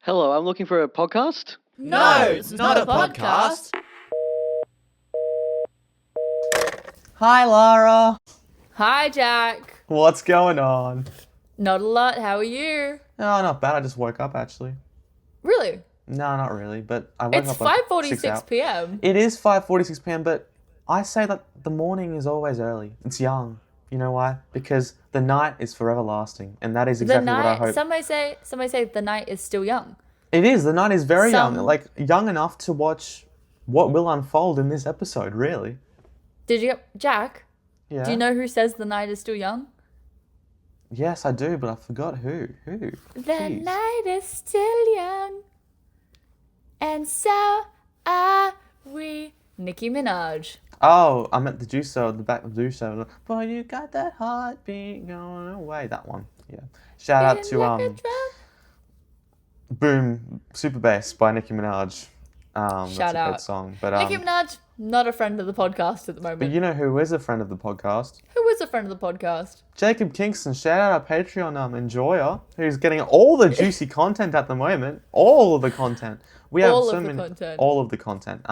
Hello, I'm looking for a podcast. No, it's not a podcast. Hi, Lara. Hi, Jack. What's going on? Not a lot. How are you? Oh, not bad. I just woke up, actually. Really? No, not really, but I woke It's up like 5:46 p.m. It is 5:46 p.m., but I say that the morning is always early. It's young. You know why? Because the night is forever lasting, and that is exactly what I hope. Some may say the night is still young. It is. The night is very Some- young. Like, young enough to watch what will unfold in this episode, really. Jack? Yeah. Do you know who says the night is still young? Yes, I do, but I forgot who. Who? The Jeez. night is still young, and so are we. Nicki Minaj. Oh, I'm at the juice at the back of the juice. Boy, you got that heartbeat going away. That one. Yeah. Shout out to Like a drum. Boom Super Bass by Nicki Minaj. That's Shout a out. great song. But Nicki Minaj, not a friend of the podcast at the moment. but you know who is a friend of the podcast? Who is a friend of the podcast? Jacob Kingston. Shout out our Patreon enjoyer, who's getting all the juicy content at the moment. All of the content. We have All so of the many. content. All of the content.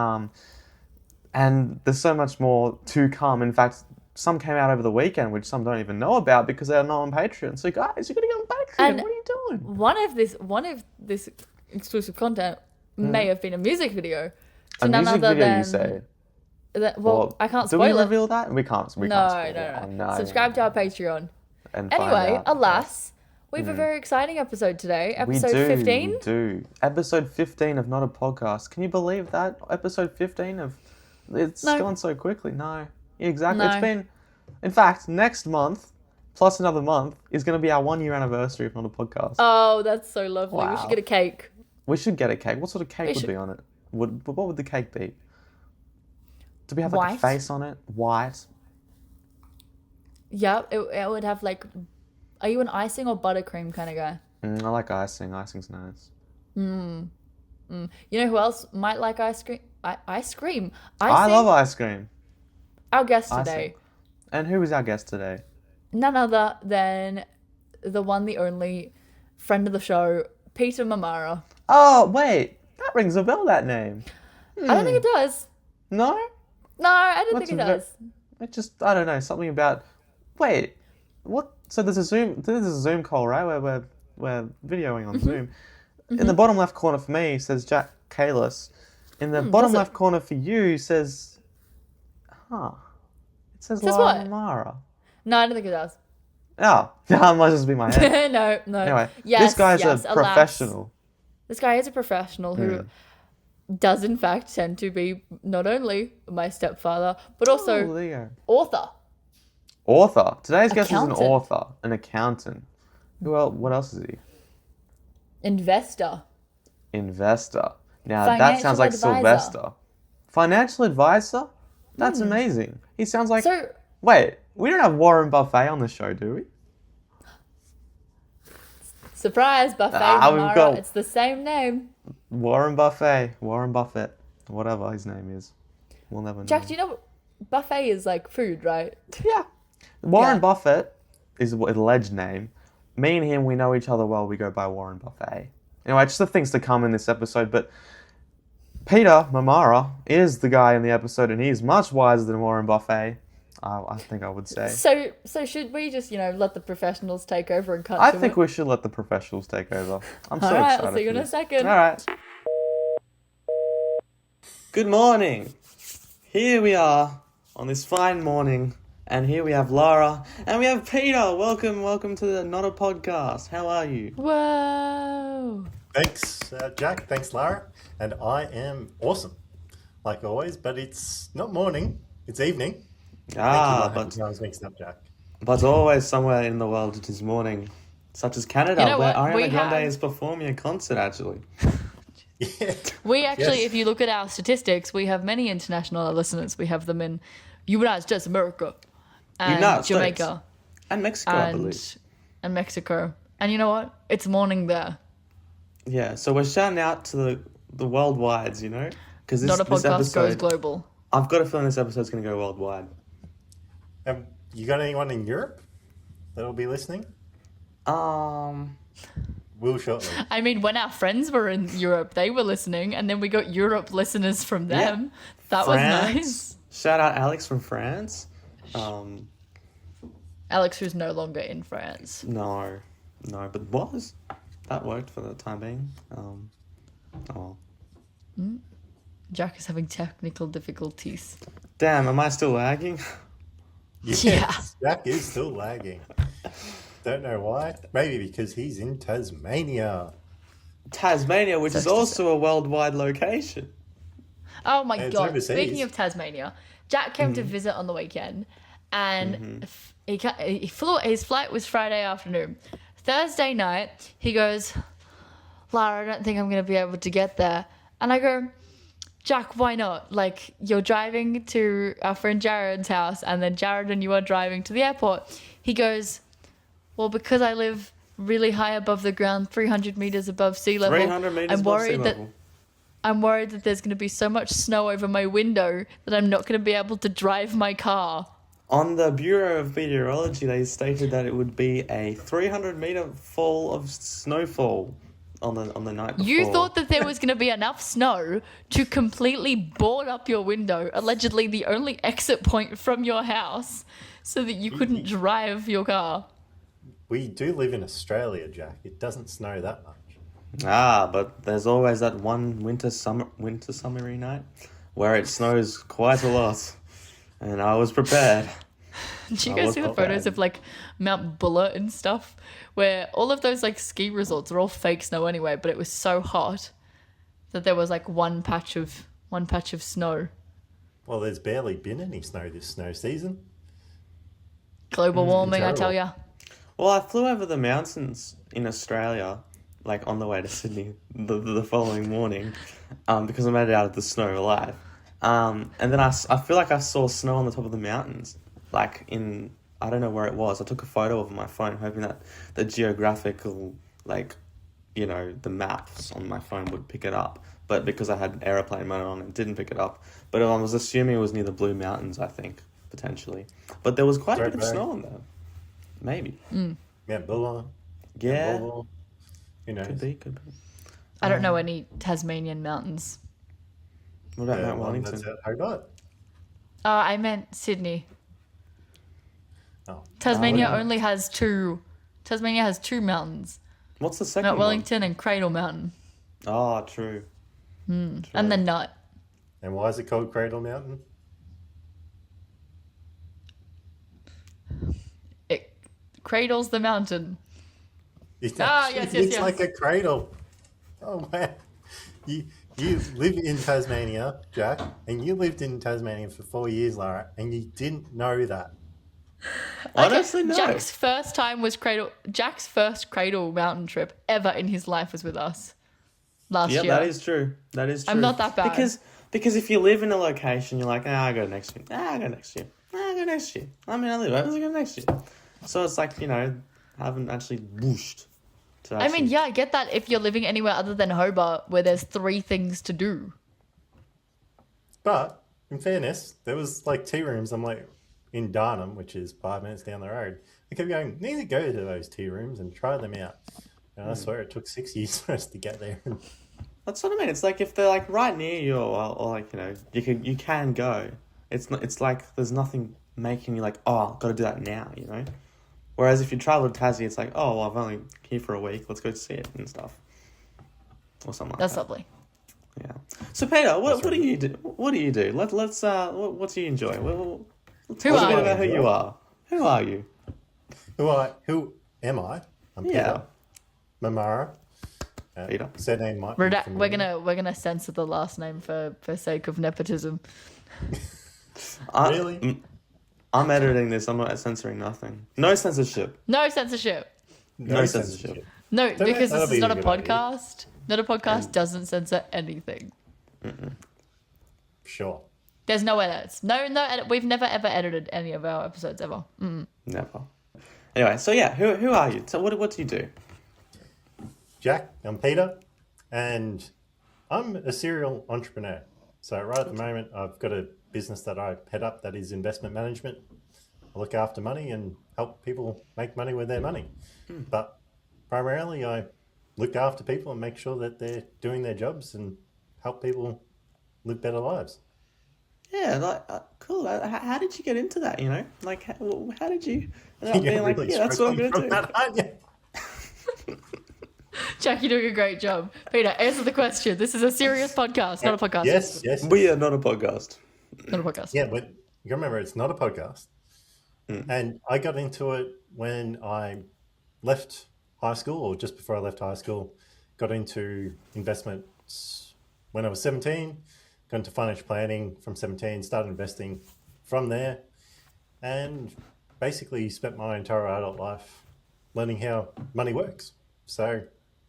And there's so much more to come. In fact, some came out over the weekend, which some don't even know about because they're not on Patreon. So guys, you gotta get on Patreon. And what are you doing? One of this exclusive content may have been a music video. A music video, you say? Well, I can't do spoil we it. reveal that? We can't. We No, can't spoil it. no. Oh, no. Subscribe to our Patreon. And find Anyway, out. alas, we have a very exciting episode today. Episode 15. We do. Episode 15 of Not a Podcast. Can you believe that? Episode 15 of... It's No. gone so quickly. No. Exactly. No. It's been... In fact, next month, plus another month, is going to be our 1 year anniversary of Not a Podcast. Oh, that's so lovely. We Wow. should get a cake. We should get a cake. What sort of cake We would should- be on it? What would the cake be? Do we have like a White. face on it? White. Yeah, it would have like... Are you an icing or buttercream kind of guy? I like icing. Icing's nice. You know who else might like ice cream? Ice cream. I Icing? love ice cream. Our guest Icing. today. And who is our guest today? None other than the one, the only friend of the show, Peter Marmara. Oh, wait. That rings a bell, that name. I don't think it does. No? No, I don't What's think it a ve- does. It just, I don't know, something about... Wait, what? So there's a Zoom call, right? Where we're videoing on Zoom. In the bottom left corner for me says Jack Kalis. In the bottom does it? left corner for you says... It says Says Lara what? Mara. No, I don't think it does. Oh, that must just be my head. No. Anyway, Yes, this guy's yes, a alas. professional. This guy is a professional who does in fact tend to be not only my stepfather, but Oh, also there you go. author. Author. Today's guest is an Accountant. author, an accountant. What else is he? Investor. Investor. Now that Financial sounds like advisor. Sylvester. Financial advisor? That's amazing. He sounds like... So, Wait, we don't have Warren Buffett on the show, do we? surprise, Buffet we've Marmara. got- It's the same name. Warren Buffett. Whatever his name is. We'll never know. Jack, do you know what buffet is like food, right? Yeah. Warren Yeah. Buffett is an alleged name. Me and him, we know each other well. We go by Warren Buffett. Anyway, just the things to come in this episode. But Peter Marmara is the guy in the episode, and he's much wiser than Warren Buffett. I think I would say. So should we just, let the professionals take over and cut I to think it? we should let the professionals take over. I'm so All right, excited. I'll see you for in a this. second. All right. Good morning. Here we are on this fine morning, and here we have Lara, and we have Peter. Welcome to the Not a Podcast. How are you? Whoa. Thanks, Jack. Thanks, Lara. And I am awesome, like always. But it's not morning; it's evening. But I was mixed up, Jack. always somewhere in the world it is morning, such as Canada, You know where what? We Ariana Grande have- is performing a concert. Actually, Yeah. We actually, Yes. if you look at our statistics, we have many international listeners. We have them in United States of America and United States. Jamaica and Mexico, I believe. and Mexico. And you know what? It's morning there. Yeah, so we're shouting out to the worldwides, because Not a this podcast goes episode, global. I've got a feeling this episode's going to go worldwide. You got anyone in Europe that'll be listening? will shortly. I mean, when our friends were in Europe, they were listening, and then we got Europe listeners from them. Yeah. That was nice. Shout out Alex from France. Alex, who's no longer in France. No, but was. That worked for the time being. Jack is having technical difficulties. Damn, am I still lagging? Yes, Yeah. Jack is still lagging. Don't know why. Maybe because he's in Tasmania. Tasmania, which is also a worldwide location. Oh my It's god! overseas. Speaking of Tasmania, Jack came to visit on the weekend, and he flew. His flight was Friday afternoon. Thursday night, he goes, "Lara, I don't think I'm gonna be able to get there." And I go, "Jack, why not? Like, you're driving to our friend Jared's house, and then Jared and you are driving to the airport." He goes, "Well, because I live really high above the ground, 300 meters above sea level. 300 meters above sea level. I'm worried that there's going to be so much snow over my window that I'm not going to be able to drive my car." On the Bureau of Meteorology, they stated that it would be a 300-meter fall of snowfall on the night before. You thought that there was going to be enough snow to completely board up your window, allegedly the only exit point from your house, so that you couldn't drive your car. We do live in Australia, Jack. It doesn't snow that much. But there's always that one summery night where it snows quite a lot, and I was prepared. Did you guys see the photos of like Mount Buller and stuff, where all of those like ski resorts are all fake snow anyway, but it was so hot that there was like one patch of snow. Well, there's barely been any snow this snow season. Global warming, I terrible. tell ya. Well, I flew over the mountains in Australia, like on the way to Sydney the following morning, because I made it out of the snow alive. And then I feel like I saw snow on the top of the mountains, like in, I don't know where it was. I took a photo of my phone, hoping that the geographical, like, you know, the maps on my phone would pick it up. But because I had airplane mode on, it didn't pick it up. But I was assuming it was near the Blue Mountains, I think, potentially. But there was quite a bit of snow on there. Maybe. Mount Buller. Yeah. Mount Buller. Who knows? Could be. I don't know any Tasmanian mountains. What about Mount one Wellington? that's at Hobart. Oh, I meant Sydney. Oh. Tasmania yeah. only has two. Tasmania has two mountains: What's the second Mount one? Wellington and Cradle Mountain, Oh, true. and the Nut. And why is it called Cradle Mountain? It cradles the mountain. It yes, actually looks yes. like a cradle. Oh, man. You live in Tasmania, Jack, and you lived in Tasmania for 4 years, Lara, and you didn't know that. Honestly, no. Jack's first cradle mountain trip ever in his life was with us last Yeah, year. that is true. I'm not that bad. Because if you live in a location, you're like, I go next year. I go next year. I go next year. I mean, I live. I go next year. So it's like, you know, I haven't actually whooshed. I mean, yeah, I get that if you're living anywhere other than Hobart, where there's 3 things to do. But, in fairness, there was like tea rooms. I'm like, in Darnham, which is 5 minutes down the road. I kept going, need to go to those tea rooms and try them out. And I swear it took 6 years for us to get there. That's what I mean. It's like if they're like right near you, or like, you know, you can go. It's like there's nothing making you like, oh, I've got to do that now, you know. Whereas if you travel to Tassie, it's like, oh, well, I've only here for a week. Let's go see it and stuff, or something like That's that. lovely. Yeah. So Peter, what do you do? What do you do? Let's what do you enjoy? Tell us a bit about who you are. Who are you? Who am I? I'm Yeah. Peter Marmara. Peter. Surname might be familiar. We're gonna censor the last name for sake of nepotism. Really? I'm editing this. I'm not censoring nothing. No censorship. No censorship. No censorship. No, Don't because that'll this is be not a a good idea. podcast. Not a podcast doesn't censor anything. Sure. There's no edits. No edit. We've never ever edited any of our episodes ever. Never. Anyway, so yeah, who are you? So what do you do? Jack, I'm Peter, and I'm a serial entrepreneur. So right at the moment, I've got a business that I head up that is investment management. I look after money and help people make money with their money. But primarily, I look after people and make sure that they're doing their jobs and help people live better lives. Yeah, like cool. How did you get into that? You know, like how did you end up being like, really yeah, that's what I'm gonna struggling do. from that, aren't you? Jack, you're doing a great job. Peter, answer the question. This is a serious podcast, not a podcast. Yes. We are not a podcast. Not a podcast. Yeah, but you remember it's not a podcast. And I got into it when I left high school, or just before I left high school. Got into investments when I was 17, got into financial planning from 17, started investing from there, and basically spent my entire adult life learning how money works. So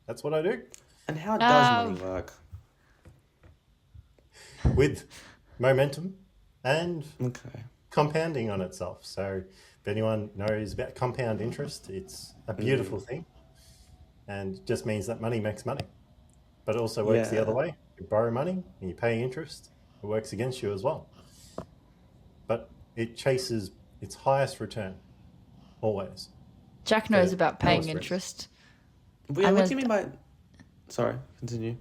that's what I do. And how does money work? With momentum and Okay. compounding on itself. So if anyone knows about compound interest, it's a beautiful thing, and just means that money makes money. But it also works the other way. You borrow money and you pay interest, it works against you as well. But it chases its highest return, always. Jack knows Yeah, about paying that was interest. Yeah, what do you mean by? Sorry, continue.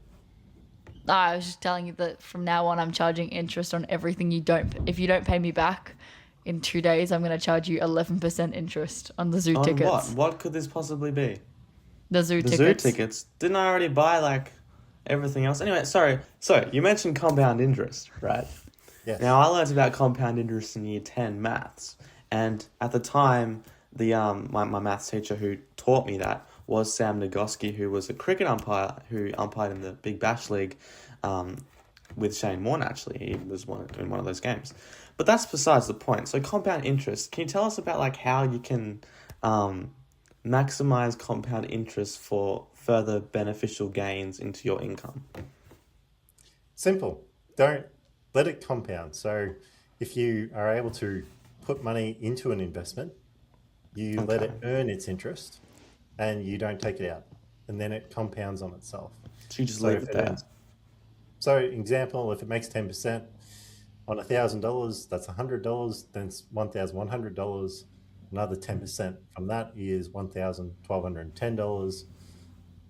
I was just telling you that from now on, I'm charging interest on everything you don't. If you don't pay me back in 2 days, I'm going to charge you 11% interest on the zoo On tickets. what? What could this possibly be? The zoo The tickets. zoo tickets. Didn't I already buy like everything else? Anyway, sorry. So you mentioned compound interest, right? Yes. Now I learned about compound interest in year 10 maths, and at the time, the my maths teacher who taught me that was Sam Nagoski, who was a cricket umpire who umpired in the Big Bash League with Shane Warne, actually. He was doing one of those games. But that's besides the point. So compound interest, can you tell us about like how you can maximize compound interest for further beneficial gains into your income? Simple. Don't let it compound. So if you are able to put money into an investment, you let it earn its interest and you don't take it out. And then it compounds on itself. So you just leave it there. So example, if it makes 10% on $1,000, that's $100, then it's $1,100. Another 10% from that is $1,1210,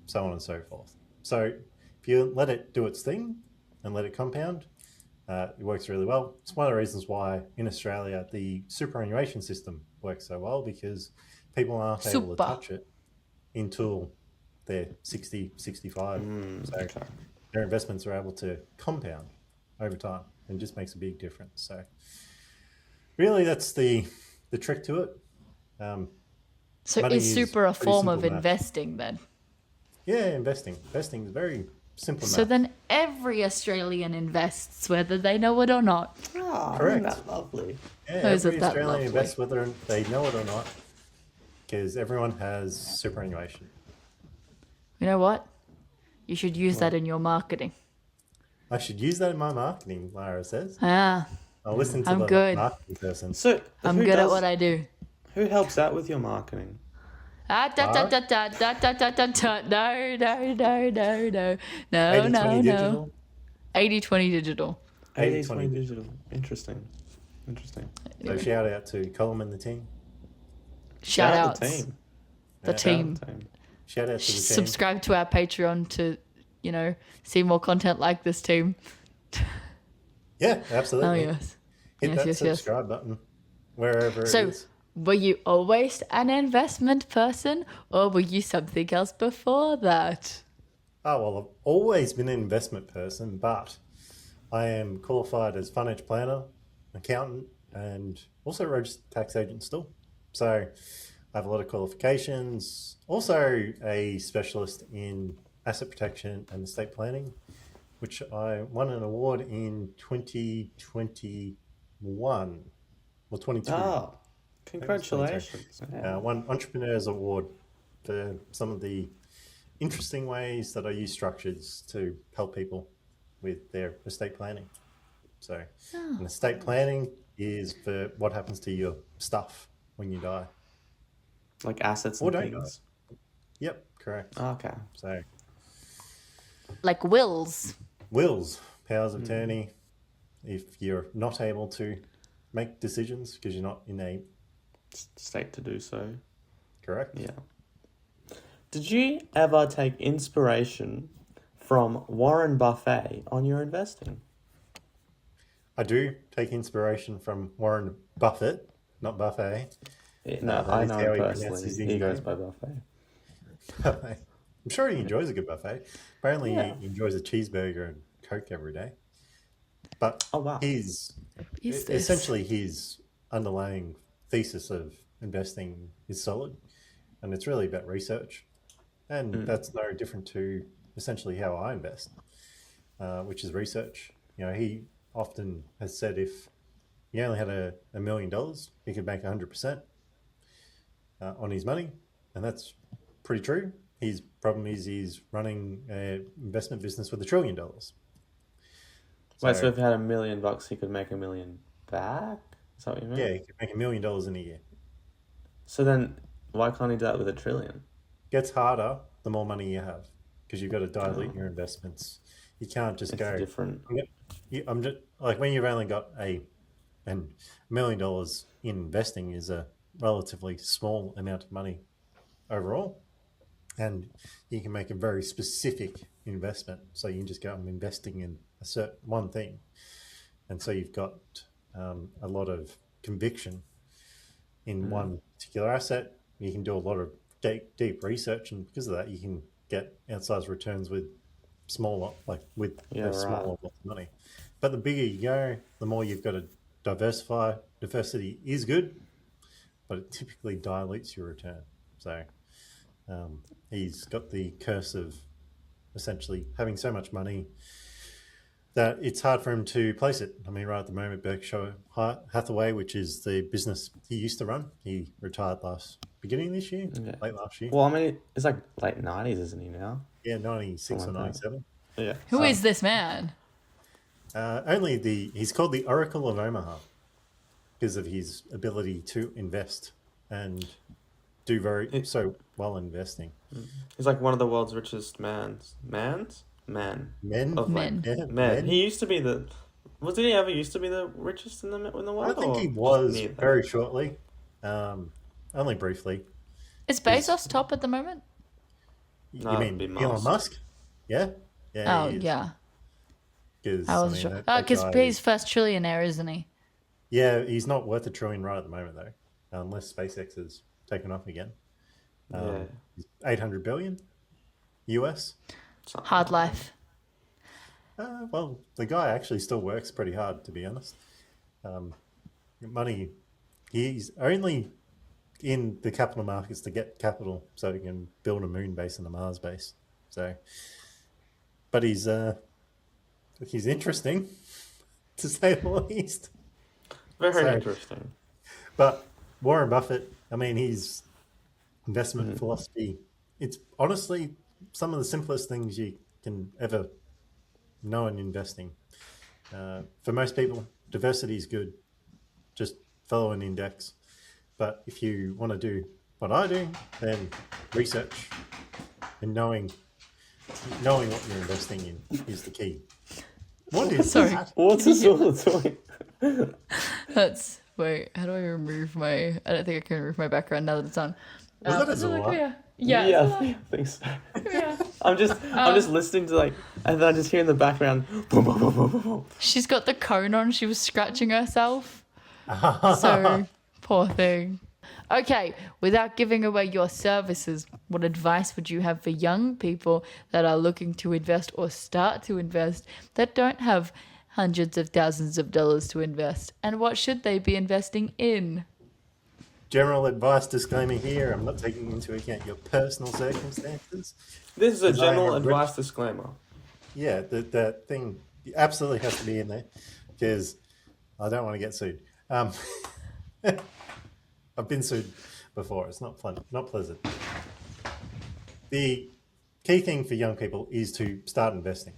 so on and so forth. So if you let it do its thing and let it compound, it works really well. It's one of the reasons why in Australia the superannuation system works so well, because people aren't able to touch it until they're 60, 65. So their investments are able to compound over time and just makes a big difference. So really that's the trick to it. So money is super a pretty form of simple math. investing then? Yeah, investing. Investing is very simple So math. then every Australian invests, whether they know it or not. Oh, Correct. Isn't that lovely? Yeah, Isn't every that Australian lovely? invests whether they know it or not, because everyone has superannuation. You know what? You should use that in your marketing. I should use that in my marketing, Lara says. Ah, I'll listen to I'm the good. marketing person. So I'm who good at does- what I do. Who helps out with your marketing? Ah, da, da, da, da, da, da, da, da, da. No, no, no, no, no. No, 80/20 no, no. digital. 80/20 digital. 80/20 digital. Interesting. So shout out to Colm and the team. Shout out outs. the team. The team. Shout out to the team. Subscribe to our Patreon to, see more content like this team. Yeah, absolutely. Oh, yes. Hit Yes, that yes, yes. subscribe button wherever it So, is. were you always an investment person or were you something else before that? Oh, well, I've always been an investment person, but I am qualified as financial planner, accountant, and also registered tax agent still. So I have a lot of qualifications. Also a specialist in asset protection and estate planning, which I won an award in 2021 or 22. Oh, congratulations. Yeah. Won Entrepreneur's Award for some of the interesting ways that I use structures to help people with their estate planning. So, an estate planning is for what happens to your stuff when you die. Like assets Or and don't things. Yep, correct. Okay. So, Like wills. wills, powers of attorney, if you're not able to make decisions because you're not in a State to do so. correct. Yeah. Did you ever take inspiration from Warren Buffett on your investing? I do take inspiration from Warren Buffett, not Buffet. No, That I is know how him he personally. pronounces his He goes name. by Buffet. I'm sure he enjoys a good buffet. Apparently, Yeah. he enjoys a cheeseburger and Coke every day. But Oh, wow. Is this? essentially his underlying thesis of investing is solid, and it's really about research, and that's no different to essentially how I invest, which is research. He often has said if he only had $1 million, he could make 100% on his money, and that's pretty true. His problem is he's running an investment business with $1 trillion. Wait, so if he had $1 million, he could make $1 million back? Is that what you mean? Yeah, he could make $1 million in a year. So then, why can't he do that with $1 trillion? Gets harder the more money you have because you've got to dilute your investments. You can't just It's go different. I'm just like when you've only got $1 million in investing is a relatively small amount of money overall, and you can make a very specific investment. So you can just go, I'm investing in a certain one thing, and so you've got a lot of conviction in one particular asset. You can do a lot of deep research, and because of that, you can get outsized returns with smaller, smaller money. But the bigger you go, the more you've got to diversify. Diversity is good, but it typically dilutes your return. So he's got the curse of essentially having so much money that it's hard for him to place it. I mean, right at the moment, Berkshire Hathaway, which is the business he used to run, he retired beginning of this year, late last year. Well, I mean, it's like late 90s, isn't he now? Yeah, 96 or 97. Yeah. Who is this man? He's called the Oracle of Omaha because of his ability to invest and do so well investing. He's like one of the world's richest men. Men? Men. Men. He used to be did he ever used to be the richest in the world? I think he was very shortly, only briefly. Is Bezos top at the moment? No, You mean it'd be Elon Musk? Yeah. Oh, he is. yeah. I mean, that Because guy he's first trillionaire, isn't he? Yeah, he's not worth $1 trillion right at the moment though, unless SpaceX has taken off again. He's 800 billion US. Hard life. Well, the guy actually still works pretty hard, to be honest. Money, he's only in the capital markets to get capital so he can build a moon base and a Mars base. So, but he's interesting, to say the least. Very interesting. But Warren Buffett, I mean, his investment philosophy, it's honestly some of the simplest things you can ever know in investing. For most people, diversity is good. Just follow an index. But if you want to do what I do, then research and knowing what you're investing in is the key. What is Sorry. that? What's this all doing? Wait, how do I remove I don't think I can remove my background now that it's on. Was that a Zilla? Yeah. I think so. Yeah. I'm just listening to and then I just hear in the background. Boom, boom, boom, boom, boom, boom. She's got the cone on. She was scratching herself. So, poor thing. Okay, without giving away your services, what advice would you have for young people that are looking to invest or start to invest that don't have hundreds of thousands of dollars to invest? And what should they be investing in? General advice disclaimer here. I'm not taking into account your personal circumstances. This is a Because I general have advice disclaimer. Yeah, that thing absolutely has to be in there because I don't want to get sued. I've been sued before. It's not fun, not pleasant. The key thing for young people is to start investing.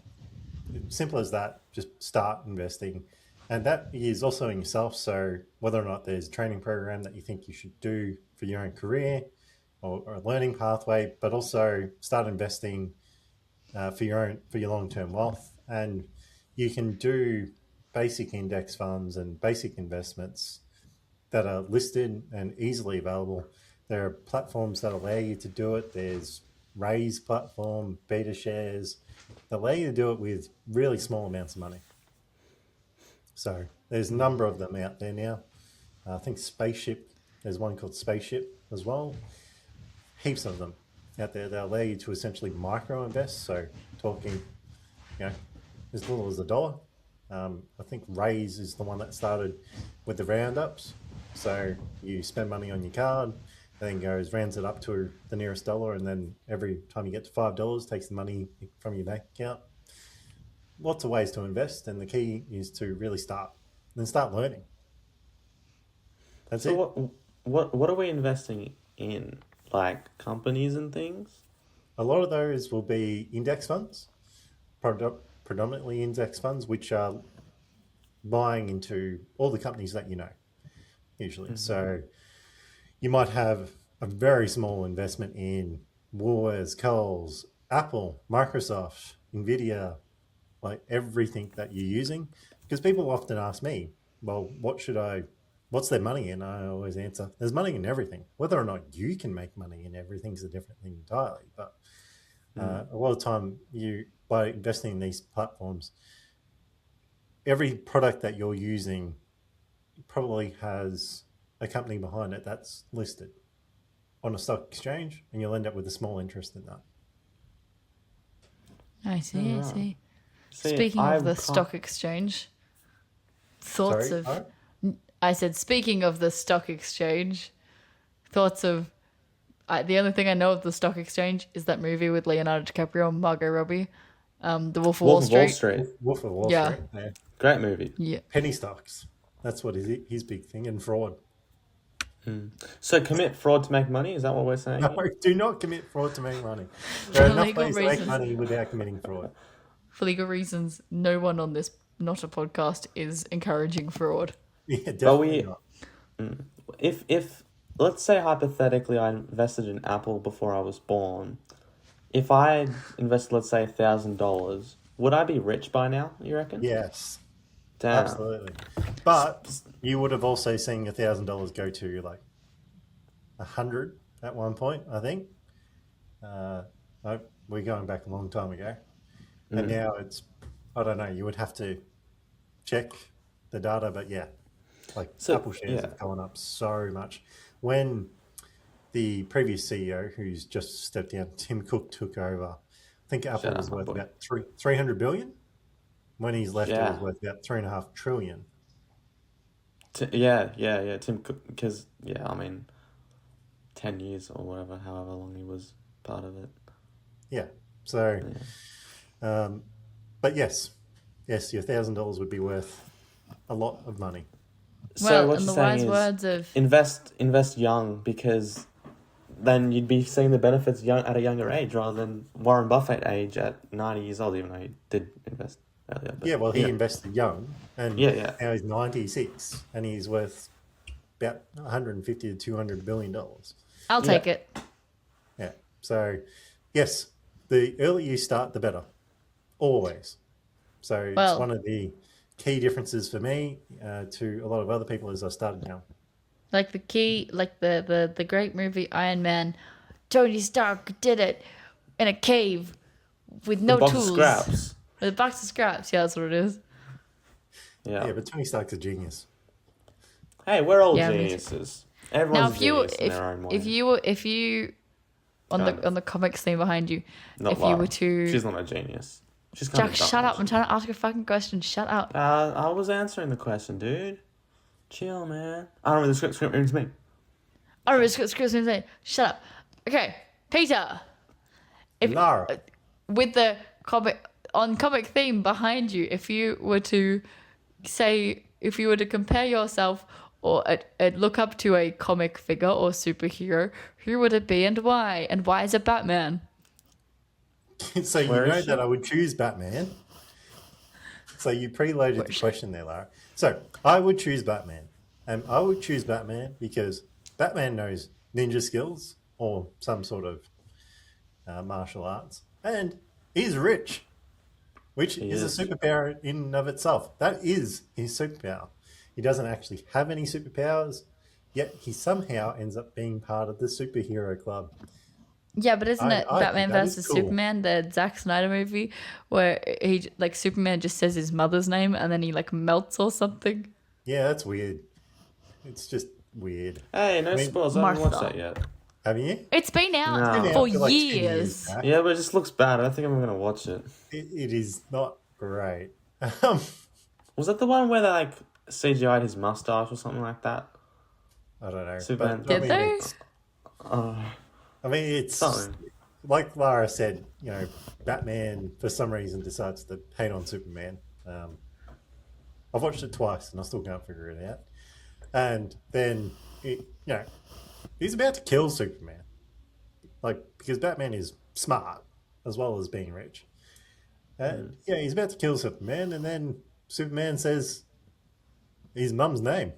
Simple as that. Just start investing. And that is also in yourself. So whether or not there's a training program that you think you should do for your own career or a learning pathway, but also start investing for your long-term wealth. And you can do basic index funds and basic investments that are listed and easily available. There are platforms that allow you to do it. There's raise platform, beta shares. They allow you to do it with really small amounts of money. So there's a number of them out there now. I think Spaceship, there's one called Spaceship as well. Heaps of them out there. They'll allow you to essentially micro invest. So talking, as little as $1. I think Raise is the one that started with the roundups. So you spend money on your card, then rounds it up to the nearest dollar, and then every time you get to $5, takes the money from your bank account. Lots of ways to invest, and the key is to really start learning. That's it. What are we investing in? Like companies and things? A lot of those will be index funds, predominantly index funds, which are buying into all the companies that you know, usually. Mm-hmm. So you might have a very small investment in Woolworths, Coles, Apple, Microsoft, Nvidia, like everything that you're using. Because people often ask me, well, what's their money in? I always answer, there's money in everything. Whether or not you can make money in everything is a different thing entirely. But a lot of time, by investing in these platforms, every product that you're using probably has a company behind it that's listed on a stock exchange, and you'll end up with a small interest in that. I see, I see. Speaking of the stock exchange, I said, speaking of the stock exchange, thoughts of... the only thing I know of the stock exchange is that movie with Leonardo DiCaprio and Margot Robbie, The Wolf of Wall Street. Wolf of Wall Street. Yeah. Great movie. Yeah. Penny stocks. That's what his big thing, and fraud. So commit fraud to make money? Is that what we're saying? No, do not commit fraud to make money. There are enough ways to make money without committing fraud. For legal reasons, no one on this NotaPodkast is encouraging fraud. Yeah, definitely not. If let's say hypothetically I invested in Apple before I was born, if I invested, let's say, $1,000, would I be rich by now, you reckon? Yes. Damn. Absolutely. But you would have also seen $1,000 go to like 100 at one point, I think. We're going back a long time ago. And now it's, I don't know, you would have to check the data, but yeah, Apple shares have gone up so much. When the previous CEO, who's just stepped down, Tim Cook, took over, I think Apple was worth about $300 billion. When he's left, it was worth about $3.5 trillion. Tim Cook, because 10 years or whatever, however long he was part of it. Yeah. So, but yes, your $1,000 would be worth a lot of money. So what you're saying is invest young, because then you'd be seeing the benefits at a younger age rather than Warren Buffett age at 90 years old, even though he did invest earlier. But, he invested young, and now he's 96, and he's worth about 150 to $200 billion. I'll take it. Yeah. So, yes, the earlier you start, the better. Always. So it's one of the key differences for me to a lot of other people is I started young. Like the great movie Iron Man, Tony Stark did it in a cave with no tools. Of scraps. With a box of scraps. Yeah, that's what it is. Yeah. Yeah, but Tony Stark's a genius. Hey, we're all geniuses. Everyone's a genius in their own way. If you on the comics thing behind you, not if Lara. You were to... She's not a genius. Jack, shut up. I'm trying to ask a fucking question. Shut up. I was answering the question, dude. Chill, man. I don't know the script means me. I don't know the script means me. Shut up. Okay, Peter. Lara. With the comic theme behind you, if you were to compare yourself or look up to a comic figure or superhero, who would it be and why? And why is it Batman? So you know that I would choose Batman. So you preloaded the question there, Lara. So I would choose Batman. And I would choose Batman because Batman knows ninja skills or some sort of martial arts. And he's rich, which is a superpower in and of itself. That is his superpower. He doesn't actually have any superpowers, yet he somehow ends up being part of the superhero club. Yeah, but isn't it I Batman think that is versus cool. Superman, the Zack Snyder movie, where Superman just says his mother's name and then he like melts or something? Yeah, that's weird. It's just weird. Hey, no I mean, spoilers. I haven't watched Martha. that yet. Haven't you? It's been out No. Been for out for like 2 years, years. Jack. Yeah, but it just looks bad. I don't think I'm gonna watch it. It is not great. Was that the one where they like CGI'd his mustache or something like that? I don't know. Superman. But, Did they? I mean, it's Something. like Lara said. Batman for some reason decides to hate on Superman. I've watched it twice and I still can't figure it out. And then, he's about to kill Superman, because Batman is smart as well as being rich. And he's about to kill Superman, and then Superman says his mum's name,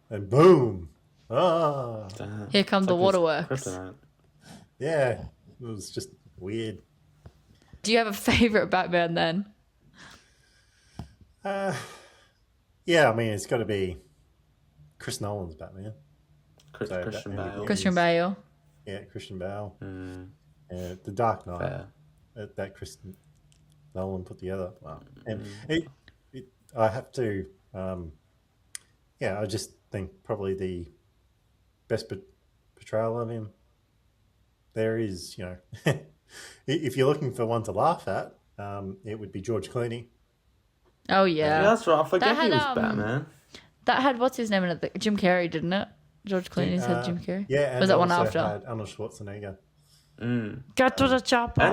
and boom! Ah, Damn. Here come It's the like his waterworks. kryptonite. yeah, it was just weird. Do you have a favorite Batman then? Yeah, I mean, it's got to be Chris Nolan's Batman. So Christian Batman Bale. Christian Bale. Yeah, Christian Bale. Mm, The Dark Knight. fair. That Chris Nolan put together. Wow. And I have to, I just think probably the best portrayal of him there is, if you're looking for one to laugh at, it would be George Clooney. Oh Yeah, yeah. that's right. I forget That he was had, Batman. That had what's his name in it? Jim Carrey, didn't it? George Clooney's had Jim Carrey. Yeah, and Was that one also after? had Arnold Schwarzenegger. Get to the chopper. And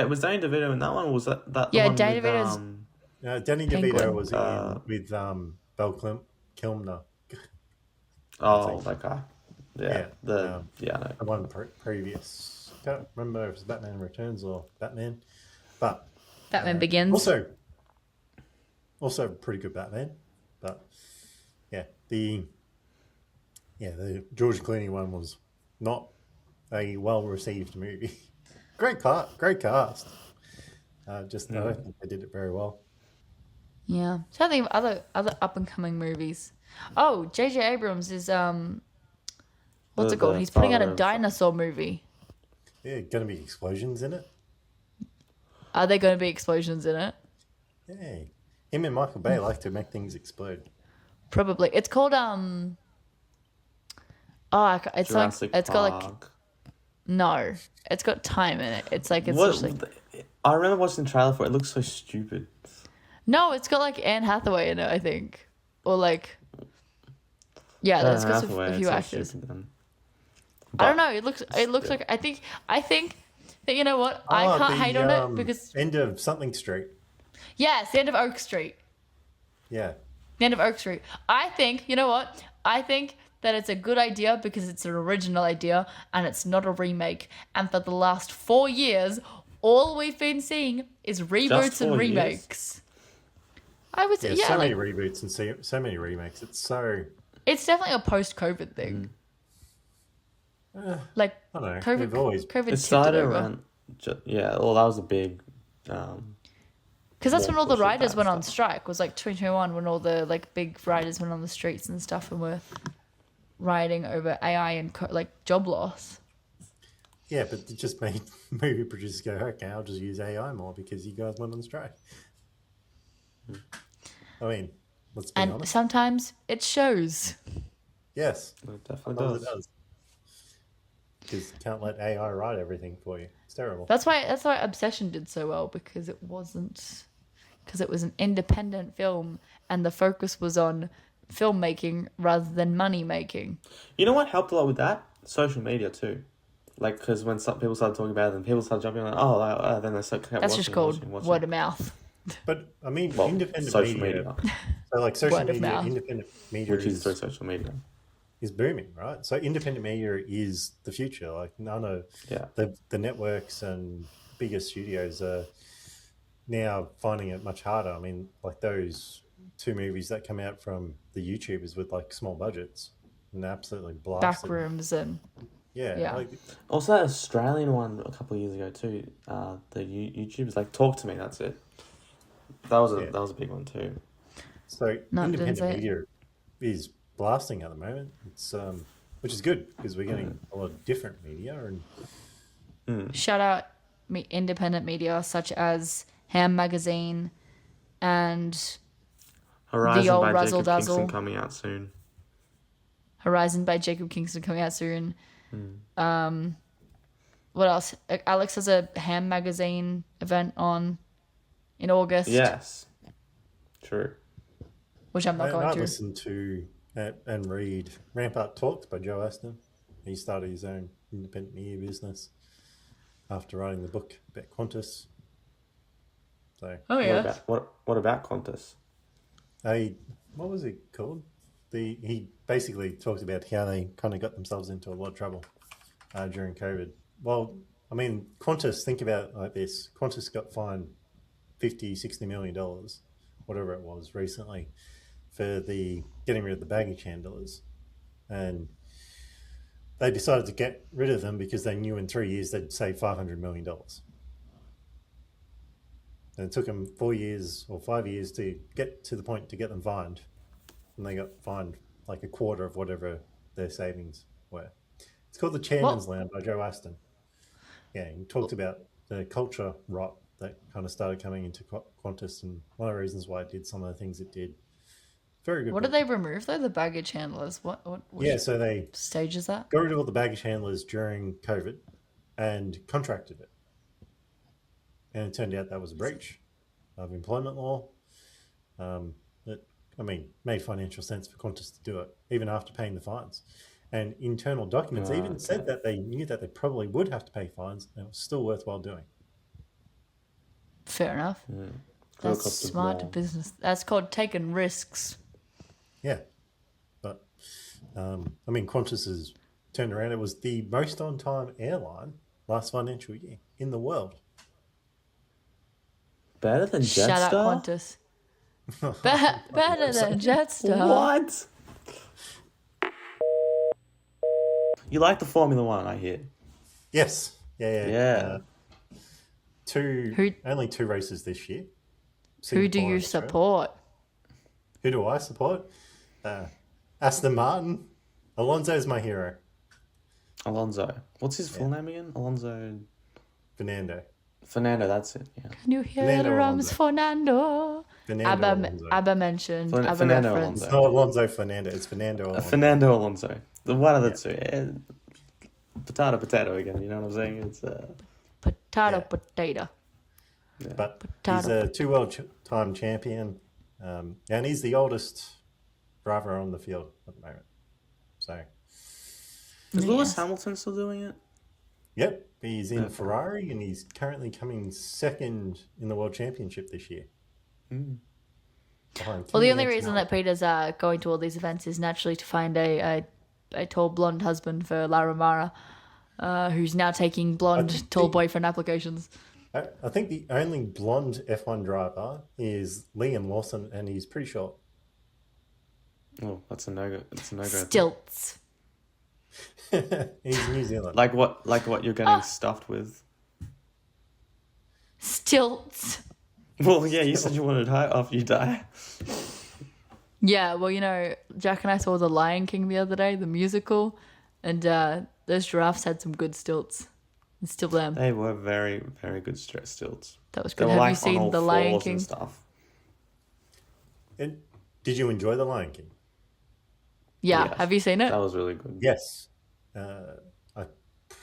was Danny DeVito in that one? Or was that the Yeah, one Danny with, DeVito's- Danny Penguin. DeVito was in with Val Kilmer. that guy. Yeah. Yeah, I know. The one previous. Can't remember if it was Batman Returns or Batman, but Batman Begins. Also pretty good Batman, but the George Clooney one was not a well received movie. Great cast. I don't think they did it very well. Yeah. So I think of other up and coming movies. Oh, J.J. Abrams is what's it called? He's putting out a dinosaur movie. Yeah, gonna be explosions in it. Are there going to be explosions in it? Yeah, him and Michael Bay like to make things explode. Probably. It's called it's Jurassic like it's got like Park. no, it's got time in it. It's like it's What- just like I remember watching the trailer for it. It looks so stupid. no, it's got like Anne Hathaway in it, I think, or like it's got a few actors. Stupid, then. I don't know. It looks like I think that you know what I can't hate on it because end of something street. yes, the end of Oak Street. Yeah, The end of Oak Street. I think, you know what? I think that it's a good idea because it's an original idea and it's not a remake. And for the last 4 years, all we've been seeing is reboots and 4 years? remakes. I would say, so like, many reboots and so many remakes. It's so it's definitely a post-COVID thing. Like, I don't know. COVID, They've always COVID It tipped started it over. around. Well, that was a big. Because that's when all the pushing riders back went on stuff. strike. Was like 2021 when all the like big riders went on the streets and stuff and were rioting over AI and job loss. Yeah, but it just made movie producers go, okay, I'll just use AI more because you guys went on strike. I mean, let's be And honest. sometimes it shows. Yes, It definitely sometimes does. it does. Because you can't let AI write everything for you. It's terrible. That's why Obsession did so well because it was an independent film and the focus was on filmmaking rather than money making. You know what helped a lot with that? Social media too. Like, because when some people started talking about it, and people started jumping on, then they kept That's just called word of mouth. But I mean, Well, independent social media. media, So like social Word of media, mouth. independent media which is through social media. is booming, right? So independent media is the future. Like none of Yeah. the networks and bigger studios are now finding it much harder. I mean, like those 2 movies that come out from the YouTubers with like small budgets and absolutely blasted. Backrooms and Yeah. Like, Also, that Australian one a couple of years ago too. The YouTubers like Talk to Me. That's it. That was a big one too. so No, didn't independent say it. media is blasting at the moment. It's which is good because we're getting a lot of different media and Shout out independent media such as Ham Magazine and Horizon old by Razzle Jacob Kingston Dazzle. coming out soon. Horizon by Jacob Kingston coming out soon. What else? Alex has a Ham Magazine event on in August. Yes. True. Which I'm not going I to. listen to and read Ramp Up Talks by Joe Aston. He started his own independent media business after writing the book about Qantas. So, Oh yeah. What about Qantas? what was it called? He basically talks about how they kind of got themselves into a lot of trouble during COVID. Well, I mean, Qantas, think about it like this. Qantas got fined $50-60 million, whatever it was, recently for getting rid of the baggage handlers. And they decided to get rid of them because they knew in 3 years they'd save $500 million. And it took them 4 years or 5 years to get to the point to get them fined. And they got fined like a quarter of whatever their savings were. It's called The Chairman's Lounge by Joe Aston. Yeah, he talked about the culture rot that kind of started coming into Qantas and one of the reasons why it did some of the things it did. Very good. What did they remove though? The baggage handlers. What So they stage is that? got rid of all the baggage handlers during COVID and contracted it. And it turned out that was a breach of employment law. Made financial sense for Qantas to do it, even after paying the fines. And internal documents said that they knew that they probably would have to pay fines, and it was still worthwhile doing. Fair enough. Yeah. That's smart business. That's called taking risks. Yeah. But, Qantas has turned around. It was the most on-time airline last financial year in the world. Better than Jetstar? Shout out Qantas. Better than Jetstar. What? You like the Formula One, I hear. Yes. Yeah. Only 2 races this year. Who do you support? Who do I support? Aston Martin. Alonso's my hero. Alonso. What's his full name again? Alonso. Fernando, that's it. Yeah. Can you hear Fernando the drums, Alonso. Fernando? Alonso. Abba mentioned. Abba Fernando reference. Alonso. It's not Alonso Fernando. It's Fernando Alonso. Fernando Alonso. The one of the two. Yeah. Potato again. You know what I'm saying? It's Potato. Yeah. But he's a 2-world time champion, and he's the oldest driver on the field at the moment. So, Is Lewis Hamilton still doing it? yep, he's in Ferrari, and he's currently coming second in the World Championship this year. Well, the only reason that Peter's going to all these events is naturally to find a tall blonde husband for Lara Mara, who's now taking blonde tall boyfriend applications. I think the only blonde F1 driver is Liam Lawson, and he's pretty short. Oh, that's a no-go. It's a no-go. Stilts. He's New Zealand. Like what you're getting stuffed with. Stilts. Well, yeah, you said you wanted high after you die. Yeah, well, Jack and I saw The Lion King the other day, the musical, and those giraffes had some good stilts. And still them. They were very, very good stilts. That was They good. were Have like you seen on all The Lion fours King? and stuff. And did you enjoy The Lion King? Yeah. Yes. Have you seen it? That was really good. Yes.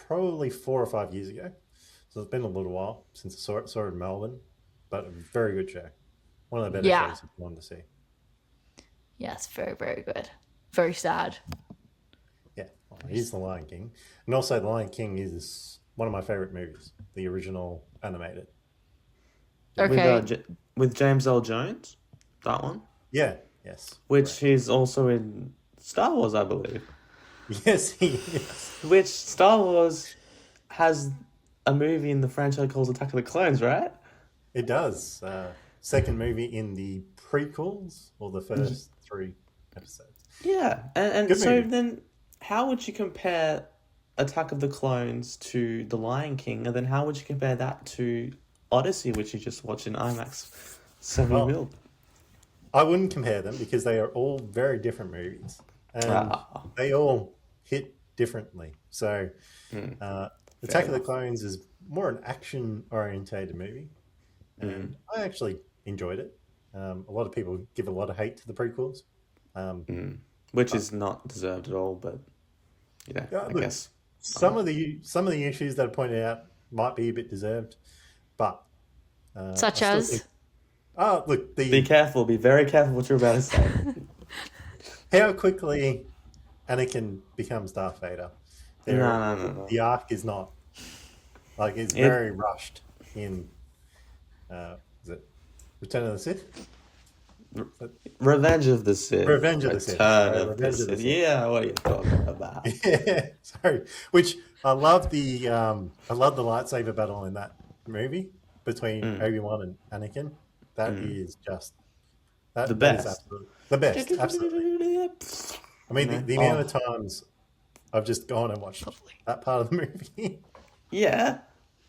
Probably 4 or 5 years ago. So it's been a little while since I saw it in Melbourne, but a very good show. One of the better shows if you wanted to see. Yes, very, very good. Very sad. Yeah, well, he's The Lion King. And also The Lion King is one of my favourite movies, the original animated. Okay. With James L. Jones, that one. Yeah, yes. Which he's also in Star Wars, I believe. Yes, he is. Which Star Wars has a movie in the franchise called Attack of the Clones, right? It does. Second movie in the prequels, or the first 3 episodes. Yeah, and Good so movie. then how would you compare Attack of the Clones to The Lion King, and then how would you compare that to Odyssey, which you just watched in IMAX 70 mil? I wouldn't compare them because they are all very different movies. And they all hit differently. So Attack of the Clones is more an action-orientated movie, and I actually enjoyed it. A lot of people give a lot of hate to the prequels, which is not deserved at all. But I guess some of the issues that are pointed out might be a bit deserved, but such as be careful, be very careful what you're about to say. How quickly Anakin becomes Darth Vader. No. The arc is not it's very rushed in. Is it Return of the Sith? Revenge of the Sith. Revenge of the Sith. Yeah, what are you talking about? Yeah, sorry. Which I love the lightsaber battle in that movie between Obi-Wan and Anakin. That is just the best. That is the best. Absolutely. I mean, the amount of times I've just gone and watched that part of the movie. Yeah,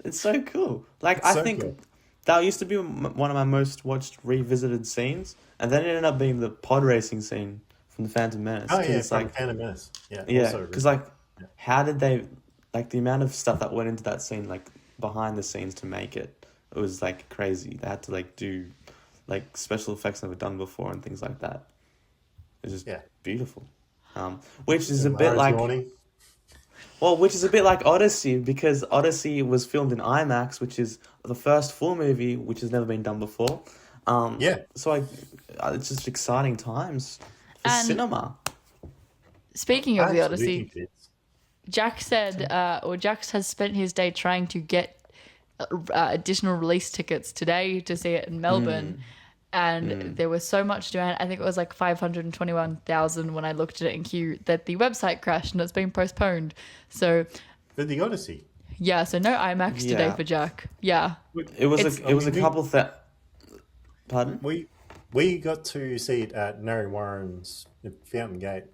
it's so cool. I think cool. That used to be one of my most watched revisited scenes, and then it ended up being the pod racing scene from the Phantom Menace. Oh yeah, from Phantom Menace. Yeah, because how did they the amount of stuff that went into that scene, behind the scenes to make it? It was crazy. They had to do special effects never done before and things like that. It's just beautiful. Which is a bit which is a bit like Odyssey, because Odyssey was filmed in IMAX, which is the first full movie which has never been done before. So it's just exciting times for cinema. Speaking of the Odyssey, Jack said, Jax has spent his day trying to get additional release tickets today to see it in Melbourne. And there was so much demand. I think it was 521,000 when I looked at it in queue, that the website crashed and it's been postponed. So for the Odyssey. Yeah, so no IMAX today for Jack. Yeah. It was a couple that. Pardon? We got to see it at Narry Warren's Fountain Gate.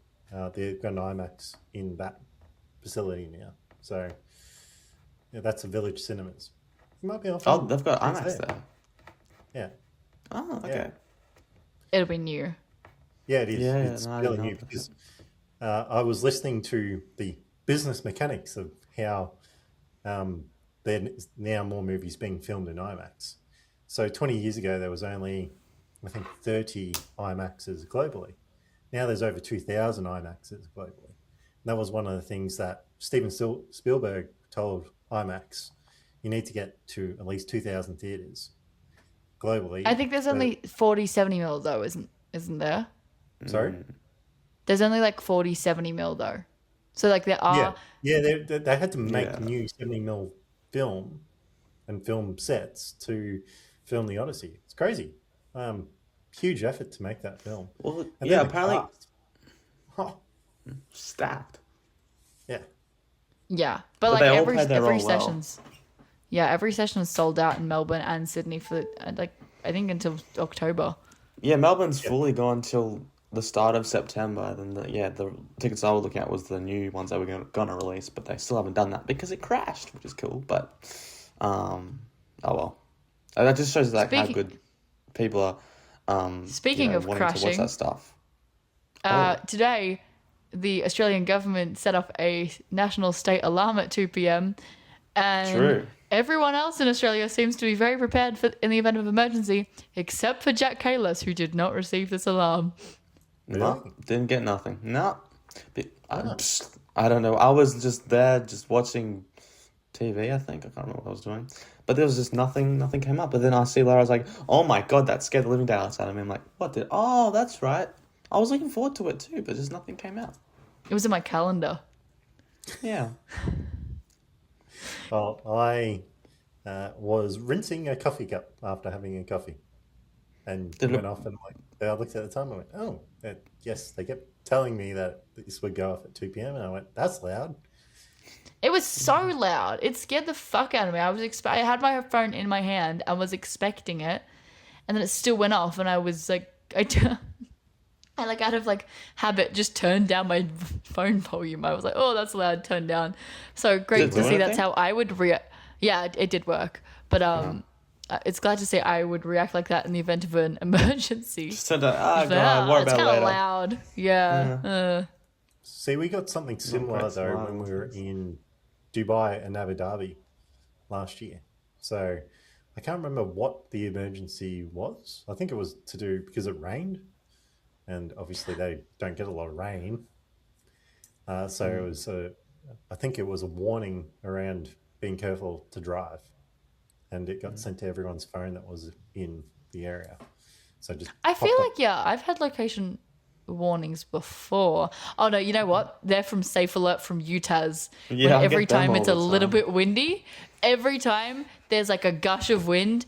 They've got an IMAX in that facility now. So that's a Village Cinemas. It might be off. Oh, they've got IMAX there. Yeah. Oh, okay. Yeah. It'll be new. Yeah, it is. It's really new because I was listening to the business mechanics of how there's now more movies being filmed in IMAX. So 20 years ago, there was only, I think, 30 IMAXs globally. Now there's over 2,000 IMAXs globally. And that was one of the things that Steven Spielberg told IMAX. You need to get to at least 2,000 theaters globally. I think there's only 40, 70 mil though, isn't there? Sorry? There's only 40, 70 mil though. So there are... Yeah, they had to make new 70 mil film and film sets to film the Odyssey. It's crazy. Huge effort to make that film. Well, and apparently... Stacked. Yeah. Yeah, but every session's... Well. Yeah, every session is sold out in Melbourne and Sydney for I think until October. Yeah, Melbourne's fully gone till the start of September. Then the tickets I was looking at was the new ones that were gonna release, but they still haven't done that because it crashed, which is cool. But oh well, that just shows how good people are. Speaking of crashing, to watch that stuff. Today, the Australian government set up a national state alarm at 2 p.m. and True. Everyone else in Australia seems to be very prepared in the event of emergency, except for Jack Kalis, who did not receive this alarm. No, didn't get nothing. No. I don't know. I was just there, just watching TV, I think. I can't remember what I was doing. But there was just nothing came up. But then I see Lara, I was like, oh my God, that scared the living daylights out of me. I'm like, oh, that's right. I was looking forward to it too, but just nothing came out. It was in my calendar. Yeah. Well, I was rinsing a coffee cup after having a coffee, and went off and I looked at the time and went, "Oh, yes." They kept telling me that this would go off at 2 p.m. and I went, "That's loud." It was so loud. It scared the fuck out of me. I had my phone in my hand and was expecting it, and then it still went off, and I was like, out of habit, just turned down my phone volume. I was like, oh, that's loud, turn down. So great to see that's how I would react. Yeah, it did work. But it's glad to say I would react like that in the event of an emergency. Just turned out, God, worry about it later. It's kind of loud. Yeah. See, we got something similar though when we were in Dubai and Abu Dhabi last year. So I can't remember what the emergency was. I think it was to do because it rained, and obviously they don't get a lot of rain. So it was I think it was a warning around being careful to drive, and it got sent to everyone's phone that was in the area. So just I feel popped up. like, yeah, I've had location warnings before. Oh no, you know what? They're from Safe Alert from UTAS. Yeah, When I every get them time all it's the a little time. bit windy, every time there's like a gush of wind,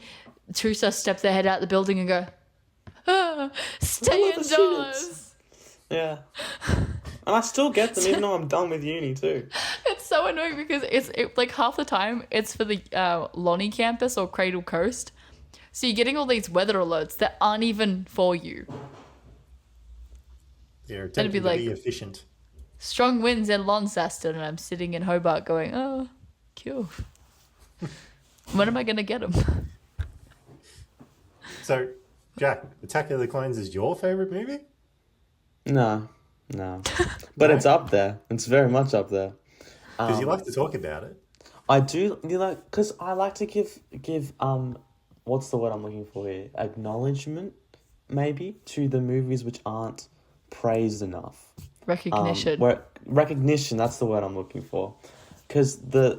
Tusa step their head out the building and go, stay love the indoors. Yeah. And I still get them even though I'm done with uni too. It's so annoying because like half the time it's for the Lonnie campus or Cradle Coast. So you're getting all these weather alerts that aren't even for you. They're It'd attempting be to like- be efficient. Strong winds in Launceston, and I'm sitting in Hobart going, oh, cool. When am I going to get them? So, Jack, Attack of the Clones is your favorite movie? No. But it's up there. It's very much up there. Because you like to talk about it. I do, because I like to give what's the word I'm looking for here? Acknowledgement, maybe, to the movies which aren't praised enough. Recognition. Recognition, that's the word I'm looking for. Because the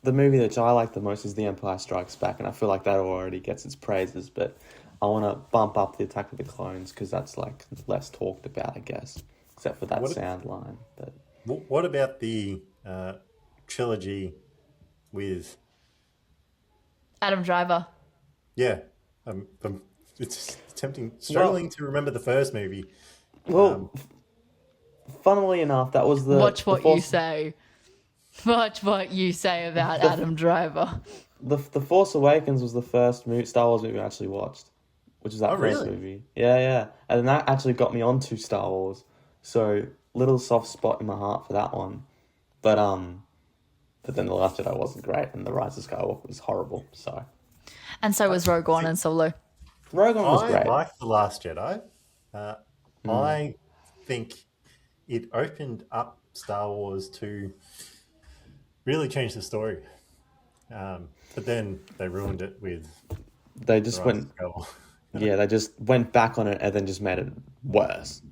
movie that I like the most is The Empire Strikes Back, and I feel like that already gets its praises, but I want to bump up The Attack of the Clones because that's like less talked about, I guess, except for that sound line. But What about the trilogy with... Adam Driver. Yeah, it's struggling to remember the first movie. Well, funnily enough, that was the... Watch what the you say. Watch what you say about Adam Driver. The Force Awakens was the first Star Wars movie I actually watched, which is that first really? movie. Yeah. And that actually got me onto Star Wars. So, little soft spot in my heart for that one. But then The Last Jedi wasn't great, and The Rise of Skywalker was horrible, so... And so was Rogue One and Solo. Rogue One was I great. like The Last Jedi. I think it opened up Star Wars to really change the story. But then they ruined it with They just The Rise went... of Skywalker. Yeah, they just went back on it and then just made it worse.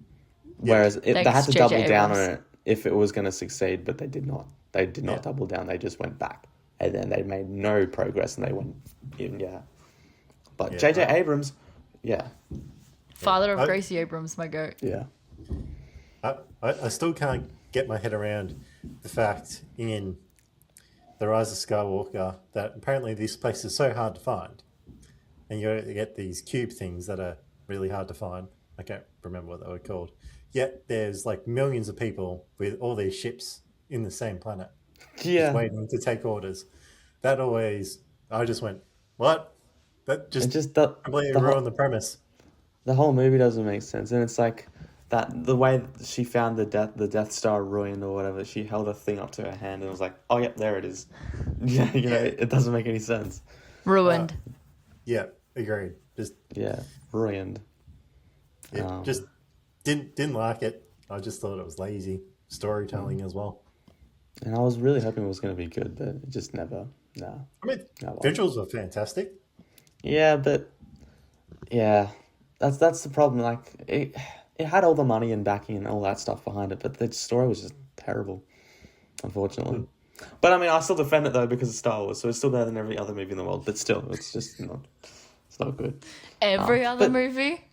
Whereas they had Thanks, to J.J. double down on Abrams. it if it was going to succeed, but they did not. They did not double down. They just went back. And then they made no progress and they went in, But J.J. Abrams, Father of Gracie Abrams, my goat. yeah. I still can't get my head around the fact in The Rise of Skywalker that apparently this place is so hard to find. And you get these cube things that are really hard to find. I can't remember what they were called. Yet there's like millions of people with all these ships in the same planet. Yeah. Just waiting to take orders. That always, I just went, what? That just, completely ruined the premise. The whole movie doesn't make sense. And it's like that the way she found the Death Star ruined or whatever, she held a thing up to her hand and was like, oh, yep, there it is. Yeah, it doesn't make any sense. Ruined. Yeah, agreed. Just Ruined. just didn't like it. I just thought it was lazy storytelling as well. And I was really hoping it was going to be good, but it just never. No. I mean, visuals were fantastic. Yeah, but that's the problem. Like it had all the money and backing and all that stuff behind it, but the story was just terrible, unfortunately. But I mean, I still defend it though because it's Star Wars, so it's still better than every other movie in the world. But still, it's just it's not good. Every other movie?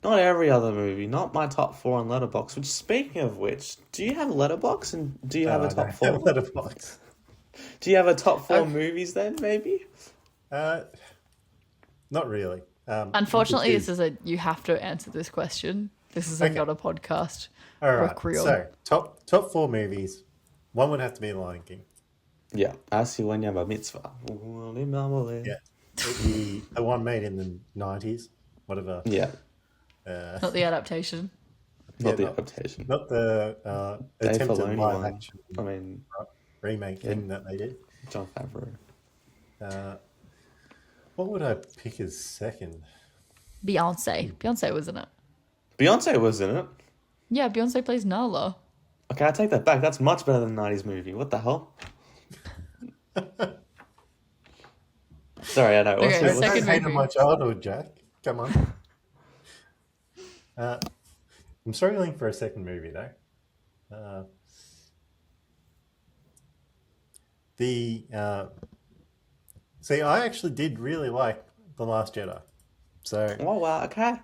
Not every other movie. Not my top 4 on Letterboxd. Which, speaking of which, do you have Letterboxd and do you have a top 4? Letterboxd. Do you have a top 4 movies then? Maybe. Not really. Unfortunately, you have to answer this question. This is not a podcast. All right. So top 4 movies. One would have to be Lion King. Yeah. Asiwanya Bar Mitzvah. Yeah. The one made in the 90s. Whatever. Yeah. Not the adaptation. Not the adaptation. Not the Dave attempted Filoni live one. action I mean, remake thing that they did. John Favreau. What would I pick as second? Beyonce. Beyonce was in it. Beyonce was in it. Yeah, Beyonce plays Nala. Okay, I take that back. That's much better than a 90s movie. What the hell? Sorry, I know. Okay, What's second it? Don't hate movie. on my childhood, Jack. Come on. I'm struggling for a second movie though. See, I actually did really like The Last Jedi. So Oh wow. Okay. I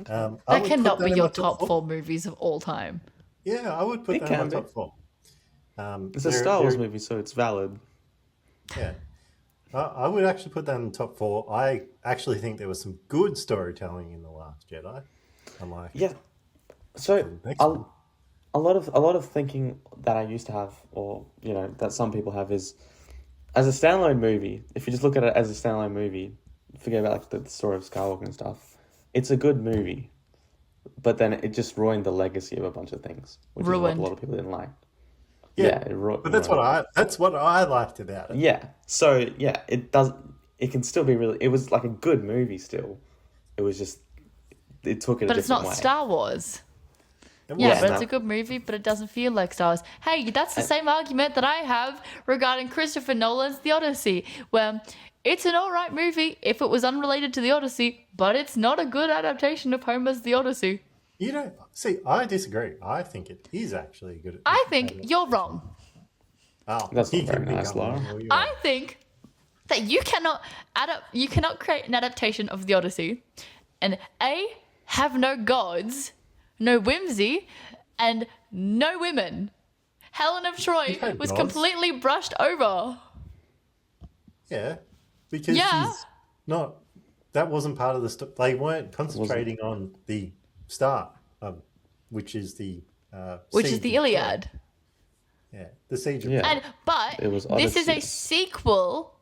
That would put cannot that be in your my top 4 movies of all time. Yeah, I would put It that in my can be. top 4. It's a Star Wars movie, so it's valid. Yeah. I would actually put that in the top 4. I actually think there was some good storytelling in The Last Jedi. Unlike Yeah. So the next one. a lot of thinking that I used to have, or that some people have, is as a standalone movie. If you just look at it as a standalone movie, forget about like the story of Skywalker and stuff. It's a good movie, but then it just ruined the legacy of a bunch of things, which is what a lot of people didn't like. Yeah, but that's ruined what I liked about it. Yeah. So yeah, it does. It can still be really. It was like a good movie still. It was just. It took it. But a it's different not way. Star Wars. It Yeah, wasn't. but it's a good movie, but it doesn't feel like Star Wars. Hey, that's the same argument that I have regarding Christopher Nolan's The Odyssey, where it's an alright movie if it was unrelated to The Odyssey, but it's not a good adaptation of Homer's The Odyssey. You don't see. I disagree. I think it is actually good. I think you're wrong. Oh, That's you not very can be nice, wrong, Lara. or you I are. think that you cannot create an adaptation of The Odyssey and have no gods, no whimsy, and no women. Helen of Troy had was gods. completely brushed over. Yeah, because Yeah. she's not. That wasn't part of the. They weren't concentrating on the start, which is the. Which is siege the of Troy. Iliad. Yeah, the siege of. Yeah. But It was this is a Odyssey. sequel.